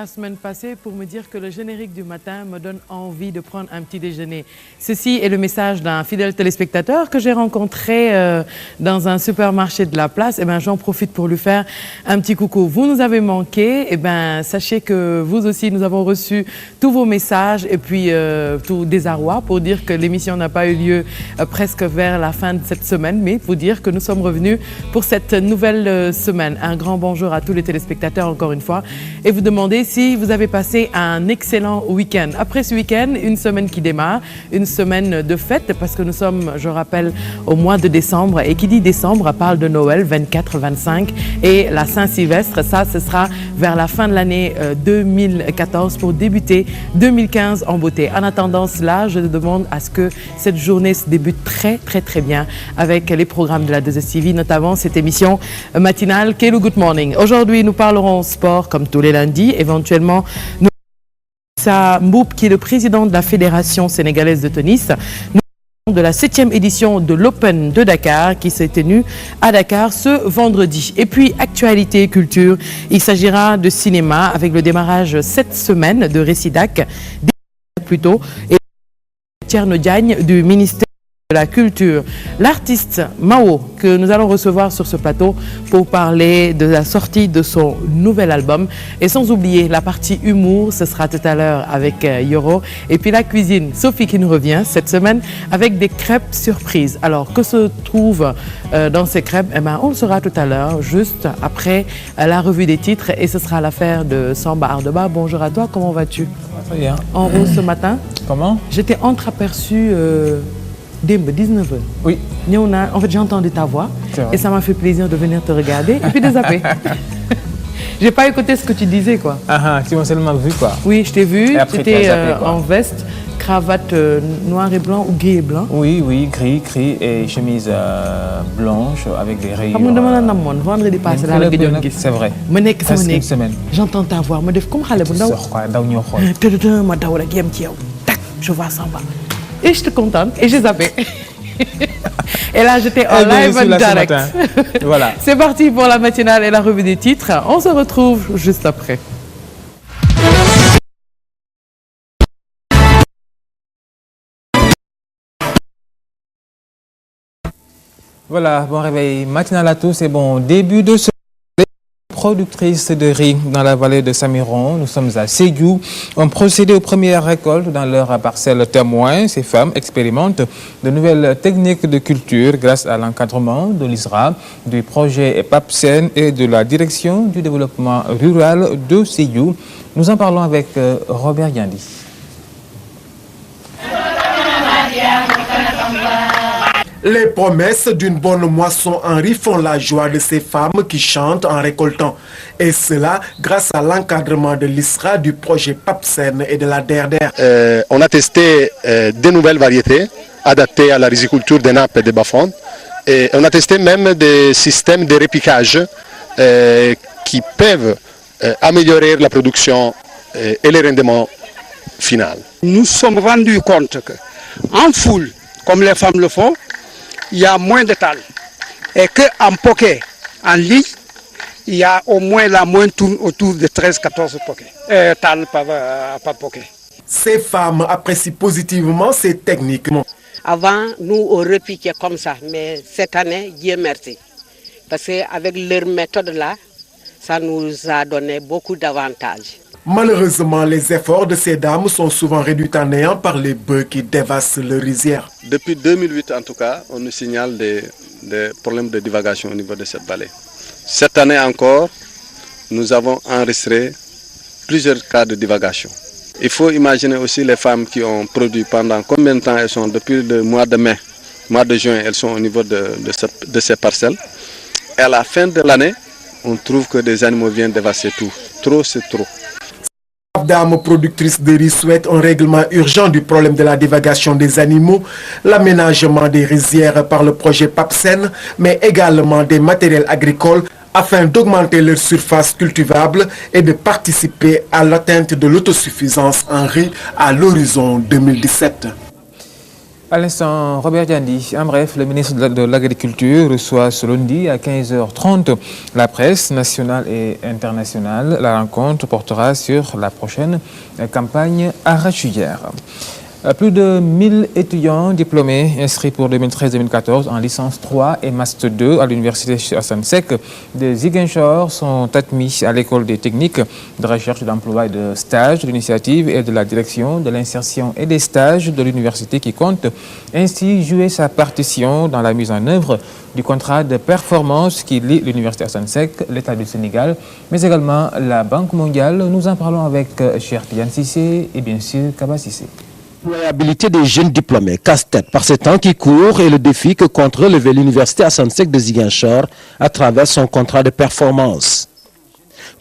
la semaine passée pour me dire que le générique du matin me donne envie de prendre un petit déjeuner. Ceci est le message d'un fidèle téléspectateur que j'ai rencontré dans un supermarché de la place. J'en profite pour lui faire un petit coucou. Vous nous avez manqué. Sachez que vous aussi, nous avons reçu tous vos messages et puis tout désarroi pour dire que l'émission n'a pas eu lieu presque vers la fin de cette semaine, mais pour dire que nous sommes revenus pour cette nouvelle semaine. Un grand bonjour à tous les téléspectateurs encore une fois et vous demander si vous avez passé un excellent week-end. Après ce week-end, une semaine qui démarre, une semaine de fête parce que nous sommes, je rappelle, au mois de décembre et qui dit décembre parle de Noël, 24, 25 et la Saint-Sylvestre. Ça, ce sera vers la fin de l'année 2014 pour débuter 2015 en beauté. En attendant cela, je demande à ce que cette journée se débute très bien avec les programmes de la 2STV, notamment cette émission matinale Kélu Good Morning. Aujourd'hui, nous parlerons sport comme tous les lundis. Éventuellement, nous Issa Mboup, qui est le président de la Fédération sénégalaise de tennis. Nous parlons de la 7e édition de l'Open de Dakar qui s'est tenue à Dakar ce vendredi. Et puis, actualité et culture, il s'agira de cinéma avec le démarrage cette semaine de Récidac, et Thierno Diagne du ministère de la Culture. L'artiste Mao que nous allons recevoir sur ce plateau pour parler de la sortie de son nouvel album et sans oublier la partie humour, ce sera tout à l'heure avec Yoro et puis la cuisine, Sophie qui nous revient cette semaine avec des crêpes surprises. Alors que se trouve dans ces crêpes, on le saura tout à l'heure juste après la revue des titres et ce sera l'affaire de Samba Ardeba. Bonjour à toi, comment vas-tu? Très bien. En rose ce matin. Comment? J'étais entreaperçue Dembe, 19h. Oui. En fait, j'ai entendu ta voix et ça m'a fait plaisir de venir te regarder et puis de zapper. J'ai pas écouté ce que tu disais, quoi. Ah, tu m'as seulement vu, quoi. Oui, je t'ai vu. Tu étais en veste, cravate noir et blanc ou gris et blanc. Oui, gris et chemise blanche avec des rayures. Vendredi passé, là, c'est vrai. Presque une semaine. J'entends ta voix. Je def comme xalé bu ndaw. Ma daw rek yem ci yow. Tac, je vois Samba. Et je te contente et j'ai zappé. Et là, j'étais en live en direct. Voilà. C'est parti pour la matinale et la revue des titres. On se retrouve juste après. Voilà, bon réveil matinal à tous et bon début de ce productrice de riz dans la vallée de Samiron. Nous sommes à Sédhiou. On procédé aux premières récoltes dans leur parcelle témoin. Ces femmes expérimentent de nouvelles techniques de culture grâce à l'encadrement de l'ISRA, du projet PAPSEN et de la direction du développement rural de Sédhiou. Nous en parlons avec Robert Yandi. Les promesses d'une bonne moisson en riz font la joie de ces femmes qui chantent en récoltant. Et cela grâce à l'encadrement de l'ISRA, du projet PAPSEN et de la DERDER. On a testé de nouvelles variétés adaptées à la riziculture des nappes et des bas-fonds. Et on a testé même des systèmes de repiquage qui peuvent améliorer la production et le rendement final. Nous sommes rendus compte qu'en foule, comme les femmes le font, il y a moins de tal. Et qu'en poké, en ligne, il y a au moins la moyenne tourne autour de 13-14 poké. Tal par poké. Ces femmes apprécient positivement ces techniques. Avant, nous, on repiquait comme ça, mais cette année, Dieu merci. Parce qu'avec leur méthode là, ça nous a donné beaucoup d'avantages. Malheureusement, les efforts de ces dames sont souvent réduits en néant par les bœufs qui dévastent leur rizière. Depuis 2008 en tout cas, on nous signale des problèmes de divagation au niveau de cette vallée. Cette année encore, nous avons enregistré plusieurs cas de divagation. Il faut imaginer aussi les femmes qui ont produit pendant combien de temps elles sont, depuis le mois de mai, mois de juin, elles sont au niveau de ces parcelles. Et à la fin de l'année, on trouve que des animaux viennent dévaster tout. Trop, c'est trop. Dames productrices de riz souhaitent un règlement urgent du problème de la divagation des animaux, l'aménagement des rizières par le projet PAPSEN, mais également des matériels agricoles afin d'augmenter leur surface cultivable et de participer à l'atteinte de l'autosuffisance en riz à l'horizon 2017. À l'instant, Robert Diandi. En bref, le ministre de l'Agriculture reçoit ce lundi à 15h30 la presse nationale et internationale. La rencontre portera sur la prochaine campagne arachidière. Plus de 1000 étudiants diplômés inscrits pour 2013-2014 en licence 3 et master 2 à l'université Assane Seck de Ziguinchor sont admis à l'école des techniques de recherche d'emploi et de stage de l'initiative et de la direction de l'insertion et des stages de l'université qui compte ainsi jouer sa partition dans la mise en œuvre du contrat de performance qui lie l'université Assane Seck, l'État du Sénégal, mais également la Banque mondiale. Nous en parlons avec Cheikh Tidiane Cissé et bien sûr Kaba Cissé. L'employabilité des jeunes diplômés casse-tête par ces temps qui courent et le défi que compte relever l'université Assane Seck de Ziguinchor à travers son contrat de performance.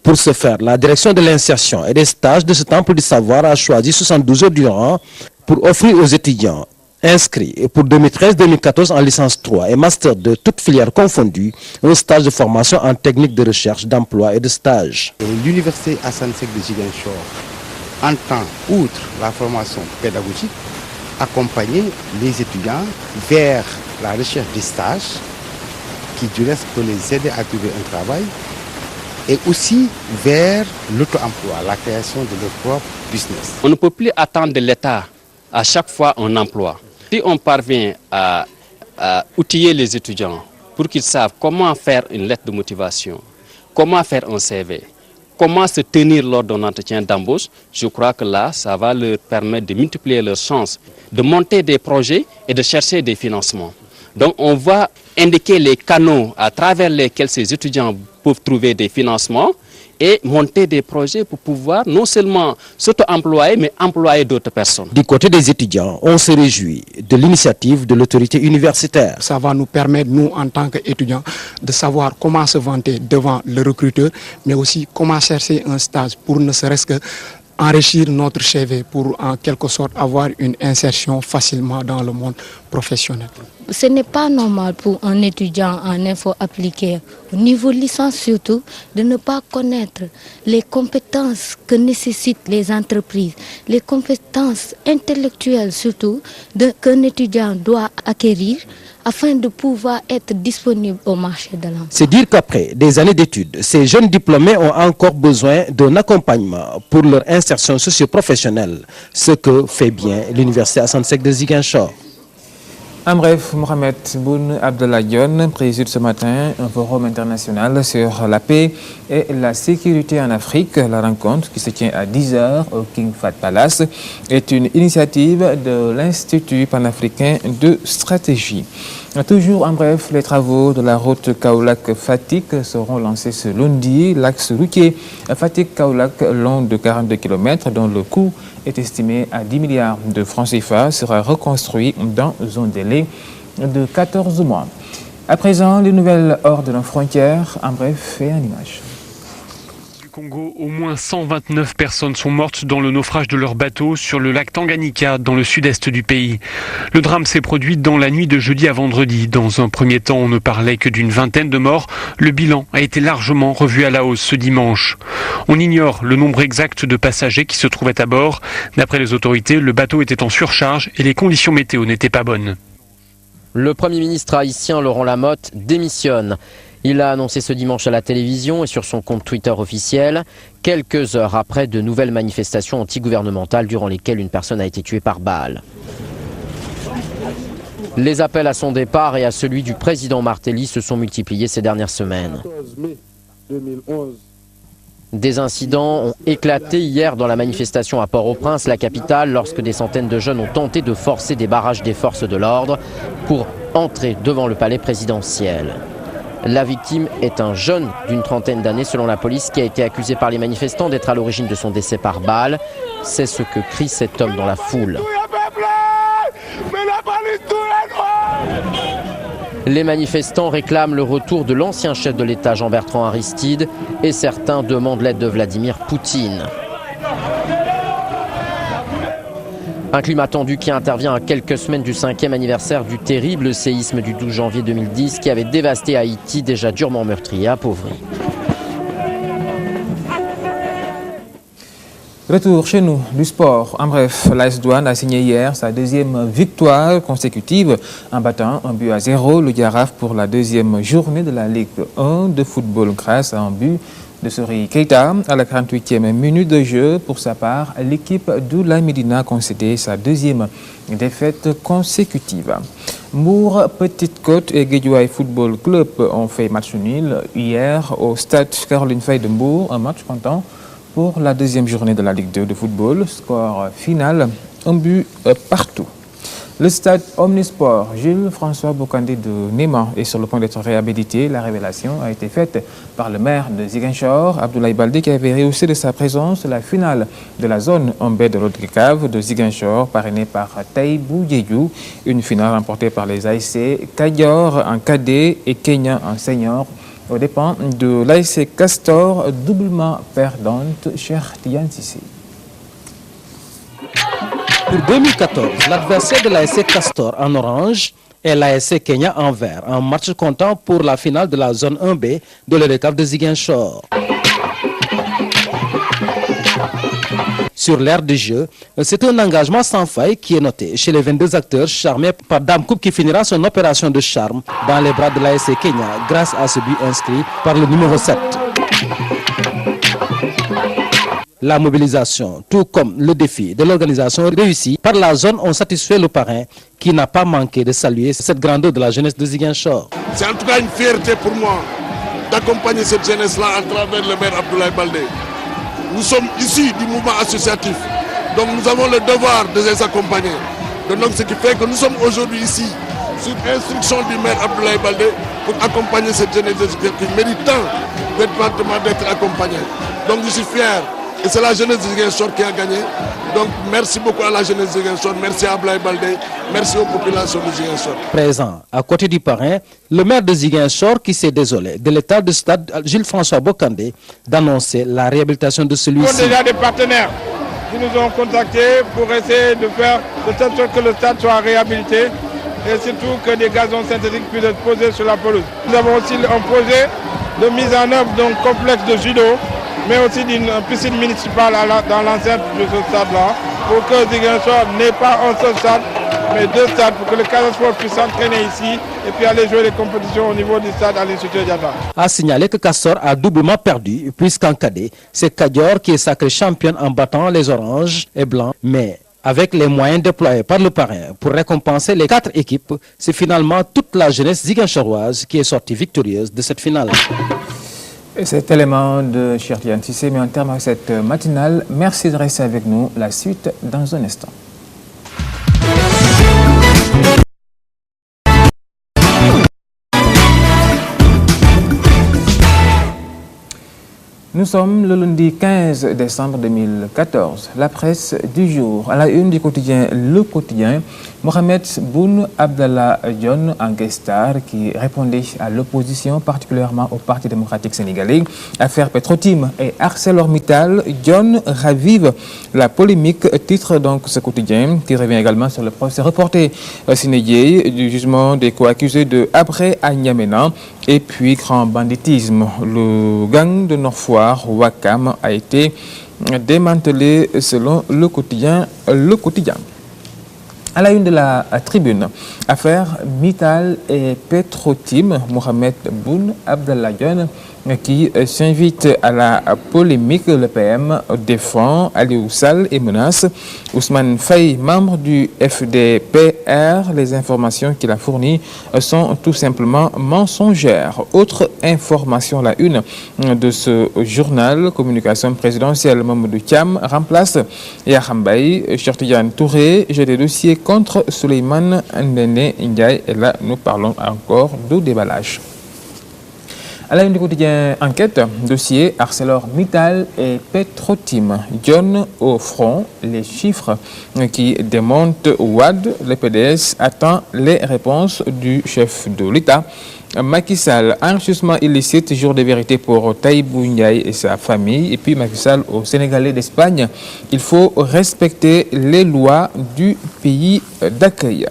Pour ce faire, la direction de l'insertion et des stages de ce temple du savoir a choisi 72 heures durant pour offrir aux étudiants inscrits pour 2013-2014 en licence 3 et master 2, toutes filières confondues, un stage de formation en technique de recherche, d'emploi et de stage. L'université Assane Seck de Ziguinchor entend, outre la formation pédagogique, accompagner les étudiants vers la recherche des stages qui du reste peut les aider à trouver un travail et aussi vers l'auto-emploi, la création de leur propre business. On ne peut plus attendre de l'État à chaque fois un emploi. Si on parvient à outiller les étudiants pour qu'ils savent comment faire une lettre de motivation, comment faire un CV, comment se tenir lors d'un entretien d'embauche, je crois que là, ça va leur permettre de multiplier leurs chances, de monter des projets et de chercher des financements. Donc on va indiquer les canaux à travers lesquels ces étudiants peuvent trouver des financements et monter des projets pour pouvoir non seulement s'auto-employer, mais employer d'autres personnes. Du côté des étudiants, on se réjouit de l'initiative de l'autorité universitaire. Ça va nous permettre, nous, en tant qu'étudiants, de savoir comment se vanter devant le recruteur, mais aussi comment chercher un stage pour ne serait-ce que enrichir notre CV pour en quelque sorte avoir une insertion facilement dans le monde professionnel. Ce n'est pas normal pour un étudiant en info appliquée, au niveau licence surtout, de ne pas connaître les compétences que nécessitent les entreprises, les compétences intellectuelles surtout qu'un étudiant doit acquérir afin de pouvoir être disponible au marché de l'emploi. C'est dire qu'après des années d'études, ces jeunes diplômés ont encore besoin d'un accompagnement pour leur insertion socio-professionnelle, ce que fait bien l'université Assane Seck de Ziguinchor. En bref, Mohamed Boun Abdallah Dionne préside ce matin un forum international sur la paix et la sécurité en Afrique. La rencontre, qui se tient à 10h au King Fahd Palace, est une initiative de l'Institut panafricain de stratégie. Toujours en bref, les travaux de la route Kaolack-Fatick seront lancés ce lundi. L'axe routier Fatick-Kaolack, long de 42 km, dont le coût est estimé à 10 milliards de francs CFA, sera reconstruit dans un délai de 14 mois. À présent, les nouvelles hors de nos frontières, en bref et en images. Congo, au moins 129 personnes sont mortes dans le naufrage de leur bateau sur le lac Tanganyika, dans le sud-est du pays. Le drame s'est produit dans la nuit de jeudi à vendredi. Dans un premier temps, on ne parlait que d'une vingtaine de morts. Le bilan a été largement revu à la hausse ce dimanche. On ignore le nombre exact de passagers qui se trouvaient à bord. D'après les autorités, le bateau était en surcharge et les conditions météo n'étaient pas bonnes. Le Premier ministre haïtien Laurent Lamotte démissionne. Il l'a annoncé ce dimanche à la télévision et sur son compte Twitter officiel, quelques heures après de nouvelles manifestations antigouvernementales durant lesquelles une personne a été tuée par balle. Les appels à son départ et à celui du président Martelly se sont multipliés ces dernières semaines. Des incidents ont éclaté hier dans la manifestation à Port-au-Prince, la capitale, lorsque des centaines de jeunes ont tenté de forcer des barrages des forces de l'ordre pour entrer devant le palais présidentiel. La victime est un jeune d'une trentaine d'années selon la police qui a été accusé par les manifestants d'être à l'origine de son décès par balle. C'est ce que crie cet homme dans la foule. Les manifestants réclament le retour de l'ancien chef de l'État Jean-Bertrand Aristide et certains demandent l'aide de Vladimir Poutine. Un climat tendu qui intervient à quelques semaines du 5e anniversaire du terrible séisme du 12 janvier 2010 qui avait dévasté Haïti, déjà durement meurtri et appauvri. Retour chez nous du sport. En bref, l'AS Douanes a signé hier sa deuxième victoire consécutive en battant 1-0 le Jaraaf pour la deuxième journée de la Ligue 1 de football grâce à un but de Sori Keita à la 48e minute de jeu. Pour sa part, l'équipe d'Oula Médina a concédé sa deuxième défaite consécutive. Mbour, Petite Côte et Guédiawaye Football Club ont fait match nul hier au stade Caroline Faye de Mbour, un match comptant pour la deuxième journée de la Ligue 2 de football. Score final, un but partout. Le stade Omnisport Jules François Bocandé de Néma est sur le point d'être réhabilité. La révélation a été faite par le maire de Ziguinchor, Abdoulaye Baldé, qui avait rehaussé de sa présence la finale de la zone en baie de l'Haut-Cave de Ziguinchor, parrainée par Taïbou Diédiou. Une finale remportée par les ASC Kadior en cadet et Kenya en senior, aux dépens de l'ASC Castor, doublement perdante, cher Tian Sissi. Pour 2014, l'adversaire de l'ASC Castor en orange est l'ASC Kenya en vert, un match comptant pour la finale de la zone 1B de l'Haut-Cave de Ziguinchor. Sur l'aire de jeu, c'est un engagement sans faille qui est noté chez les 22 acteurs charmés par Dame Coupe qui finira son opération de charme dans les bras de l'ASC Kenya grâce à ce but inscrit par le numéro 7. La mobilisation, tout comme le défi de l'organisation réussi par la zone, ont satisfait le parrain qui n'a pas manqué de saluer cette grandeur de la jeunesse de Ziguinchor. C'est en tout cas une fierté pour moi d'accompagner cette jeunesse-là à travers le maire Abdoulaye Baldé. Nous sommes issus du mouvement associatif, donc nous avons le devoir de les accompagner. Donc ce qui fait que nous sommes aujourd'hui ici, sur instruction du maire Abdoulaye Baldé, pour accompagner cette jeunesse qui mérite tant d'être accompagnée. Donc je suis fier. Et c'est la jeunesse de Ziguinchor qui a gagné. Donc merci beaucoup à la jeunesse de Ziguinchor, merci à Abdoulaye Baldé, merci aux populations de Ziguinchor. Présent à côté du parrain, le maire de Ziguinchor qui s'est désolé de l'état de stade Jules François Bocandé d'annoncer la réhabilitation de celui-ci. Nous avons déjà des partenaires qui nous ont contactés pour essayer de faire de telle sorte que le stade soit réhabilité et surtout que des gazons synthétiques puissent être posés sur la pelouse. Nous avons aussi un projet de mise en œuvre d'un complexe de judo, mais aussi d'une piscine municipale dans l'enceinte de ce stade-là, pour que Ziguinchor n'ait pas un seul stade, mais deux stades, pour que le Casa Sport puisse s'entraîner ici et puis aller jouer les compétitions au niveau du stade à l'Institut Diatta. A signalé que Castor a doublement perdu, puisqu'en cadet, c'est Kadior qui est sacré championne en battant les oranges et blancs, mais avec les moyens déployés par le parrain pour récompenser les 4 équipes, c'est finalement toute la jeunesse ziguinchoroise qui est sortie victorieuse de cette finale. Et cet élément de Chertian Tissé met un terme à cette matinale. Merci de rester avec nous. La suite dans un instant. Nous sommes le lundi 15 décembre 2014. La presse du jour. À la une du quotidien Le Quotidien, Mohamed Boun Abdallah Dionne, un guest star qui répondait à l'opposition, particulièrement au Parti démocratique sénégalais. Affaire Petrotim et ArcelorMittal, Dionne ravive la polémique, titre donc ce quotidien, qui revient également sur le procès reporté Sénégalais du jugement des co-accusés de Abré à N'Djamena. Et puis grand banditisme. Le gang de Nord-Foire, Wakam, a été démantelé selon le quotidien. À la une de la tribune, affaire Mittal et Petrotim, Mohamed Boun Abdallah Dionne qui s'invite à la polémique. Le PM défend Aliou Sall et menace Ousmane Faye, membre du FDPR. Les informations qu'il a fournies sont tout simplement mensongères. Autre information, la une de ce journal, communication présidentielle, Mamadou Thiam remplace Yahambaye. Cheikh Tidiane Touré jette des dossiers contre Souleymane Ndéné Ndiaye. Et là, nous parlons encore de déballage. À la une du quotidien Enquête, dossier ArcelorMittal et Petrotim. Dionne au front, les chiffres qui démontent Ouad. Le PDS attend les réponses du chef de l'État. Macky Sall, enrichissement illicite, jour de vérité pour Taïbou Ndiaye et sa famille. Et puis Macky Sall au Sénégalais d'Espagne. Il faut respecter les lois du pays d'accueil.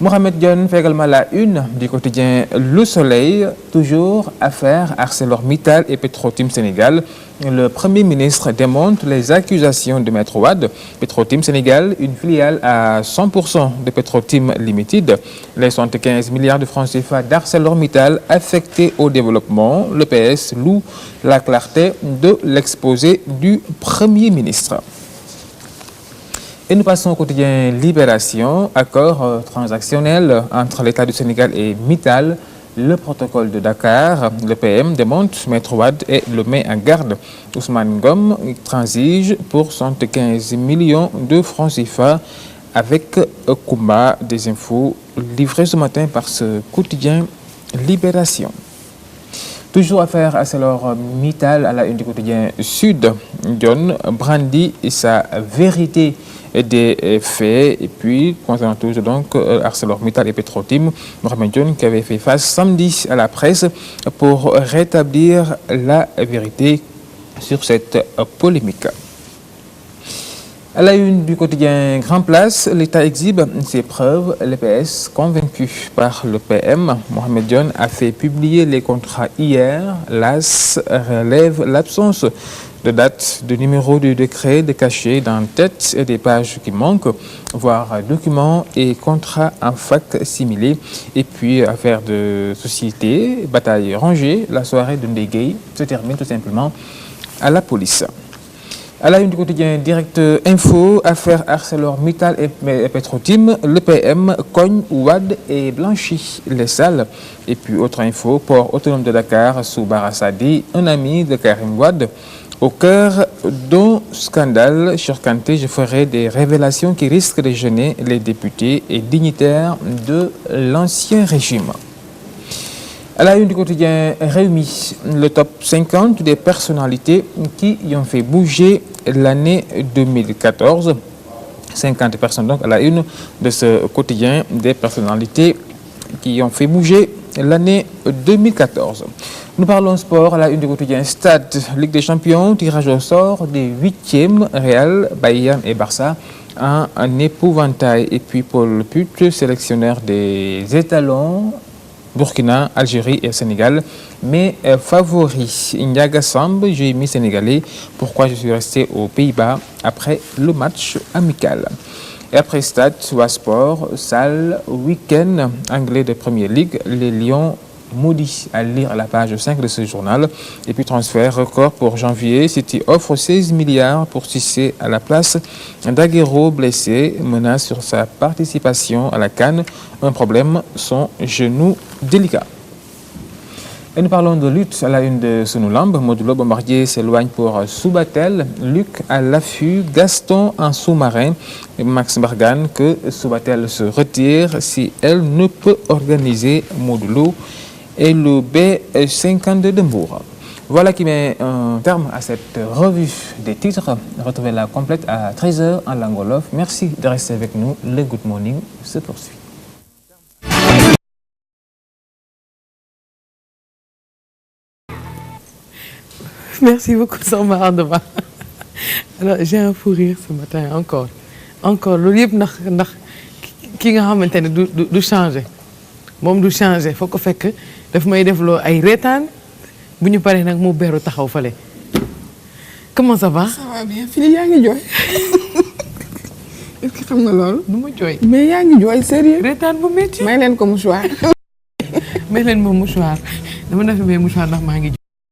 Mohamed Dione fait également la une du quotidien Le Soleil, toujours affaire ArcelorMittal et Petrotim Sénégal. Le Premier ministre démonte les accusations de Maître Wade. Petrotim Sénégal, une filiale à 100% de Petrotim Limited. Les 75 milliards de francs CFA d'ArcelorMittal affectés au développement. Le PS loue la clarté de l'exposé du Premier ministre. Et nous passons au quotidien Libération, accord transactionnel entre l'État du Sénégal et Mittal, le protocole de Dakar. Le PM démonte Maître Wade et le met en garde. Ousmane Ngom transige pour 75 millions de francs CFA avec Koumba. Des infos livrées ce matin par ce quotidien Libération. Toujours affaire ArcelorMittal à la une du quotidien Sud. Dione brandit sa vérité des faits. Et puis, concernant toujours donc ArcelorMittal et Petrotim, Mohamed Dione qui avait fait face samedi à la presse pour rétablir la vérité sur cette polémique. À la une du quotidien Grand Place, l'État exhibe ses preuves. Le PS convaincu par le PM. Mohamed Dione a fait publier les contrats hier. L'AS relève l'absence de date, de numéro du décret, de cachet dans tête et des pages qui manquent, voire documents et contrats en fac-similé. Et puis, affaire de société, bataille rangée, la soirée de Ndegay se termine tout simplement à la police. À la une du quotidien Direct Info, affaire ArcelorMittal et Petrotim, le PM cogne Wade et blanchit les salles. Et puis, autre info, port autonome de Dakar sous Barassadi, un ami de Karim Wade. Au cœur d'un scandale, Cheikh Kanté, je ferai des révélations qui risquent de gêner les députés et dignitaires de l'ancien régime. À la une du quotidien Réumi, le top 50 des personnalités qui y ont fait bouger l'année 2014. 50 personnes donc à la une de ce quotidien des personnalités qui ont fait bouger l'année 2014. Nous parlons sport à la une du quotidien Stade, Ligue des Champions, tirage au sort des 8e, Real, Bayern et Barça, un épouvantail. Et puis Paul Put, sélectionneur des étalons, Burkina, Algérie et Sénégal, mais favori. Ndiaga Samb, j'ai mis sénégalais. Pourquoi je suis resté aux Pays-Bas après le match amical. Et après Stade, Sport, salle, week-end anglais de Premier League, les Lions maudits, à lire à la page 5 de ce journal. Et puis transfert record pour janvier, City offre 16 milliards pour Cissé à la place d'Aguero blessé, menace sur sa participation à la CAN. Un problème, son genou délicat. Et nous parlons de lutte à la une de Sunulamb. Modulo Bombardier s'éloigne pour Soubatel. Luc à l'affût, Gaston en sous-marin. Et Max Bargane que Soubatel se retire si elle ne peut organiser Modulo et le B52 de Mbour. Voilà qui met un terme à cette revue des titres. Retrouvez-la complète à 13h en langue wolof. Merci de rester avec nous. Le Good Morning se poursuit. Merci beaucoup, Samba Andema. Alors, j'ai un fou rire ce matin, encore. Loolu yëpp ndax ki nga xamante ne du changer. Moom du changer, faut ko fekk daf may defloo ay reetaan bu ñu paree nag mu beru taxaw fale. Comment ça va? Ça va bien. Fili yaa ngi jooy. Est-ce que xam nga loolu? Du ma jooy. Mais yaa ngi jooy sérieux. Reetaan bu métti. May leen ko mouchoir. May leen ma mouchoir. Dama def may mouchoir ndax maa ngi